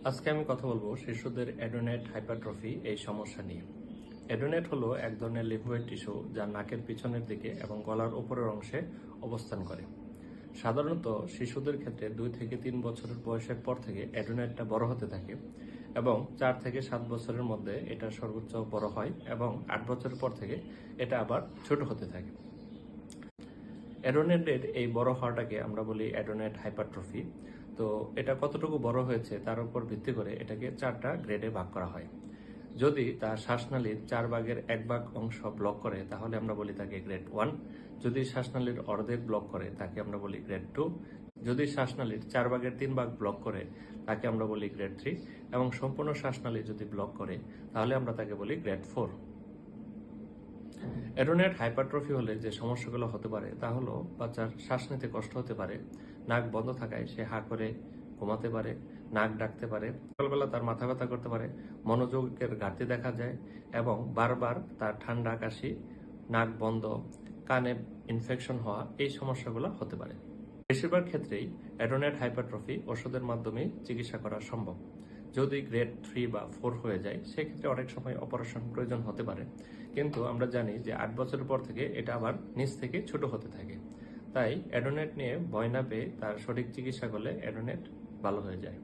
আজকে আমি কথা বলবো শিশুদের অ্যাডোনেট হাইপারট্রফি এই সমস্যা নিয়ে। অ্যাডোনেট হলো এক ধরনের লিম্ফোয়েড টিস্যু যা নাকের পিছনের দিকে এবং গলার উপরের অংশে অবস্থান করে। সাধারণত শিশুদের ক্ষেত্রে 2 থেকে 3 বছরের বয়সের পর থেকে অ্যাডোনেটটা বড় হতে থাকে এবং 4 থেকে 7 বছরের মধ্যে এটা সর্বোচ্চ বড় হয় এবং 8 বছরের পর থেকে এটা আবার ছোট হতে থাকে। অ্যাডোনেটের এই বড় হওয়াটাকে আমরা বলি অ্যাডোনেট হাইপারট্রফি। তো এটা কতটুকু বড় হয়েছে তার উপর ভিত্তি করে এটাকে 4টা গ্রেডে ভাগ করা হয়। যদি তার শ্বাসনালীর 4 ভাগের 1 ভাগ অংশ ব্লক করে তাহলে আমরা বলি তাকে গ্রেড 1। যদি শ্বাসনালীর অর্ধেক ব্লক করে তাকে আমরা বলি গ্রেড 2। যদি শ্বাসনালীর 4 ভাগের 3 ভাগ ব্লক করে তাকে আমরা বলি গ্রেড 3 এবং সম্পূর্ণ শ্বাসনালী যদি ব্লক করে তাহলে আমরা তাকে বলি গ্রেড 4। অ্যাডোনেট হাইপারট্রফি হলে যে সমস্যাগুলো হতে পারে তা হলো বাচ্চার শ্বাস নিতে কষ্ট হতে পারে, নাক বন্ধ থাকায় সে হা করে ঘুমাতে পারে, নাক ডাকতে পারে, সকালবেলা তার মাথা ব্যথা করতে পারে, মনোযোগের ঘাটতি দেখা যায় এবং বারবার তার ঠান্ডা কাশি, নাক বন্ধ, কানে ইনফেকশন হওয়া এই সমস্যাগুলো হতে পারে। বেশিরভাগ ক্ষেত্রেই অ্যাডোনেট হাইপারট্রফি ওষুধের মাধ্যমে চিকিৎসা করা সম্ভব। যদি গ্রেড 3 বা 4 হয়ে যায় সেক্ষেত্রে অনেক সময় অপারেশন প্রয়োজন হতে পারে, কিন্তু আমরা জানি যে 8 বছরের পর থেকে এটা আবার নিচ থেকে ছোট হতে থাকে। তাই অ্যাডোনেট নিয়ে ভয় না পেয়ে তার সঠিক চিকিৎসা করলে অ্যাডোনেট ভালো হয়ে যায়।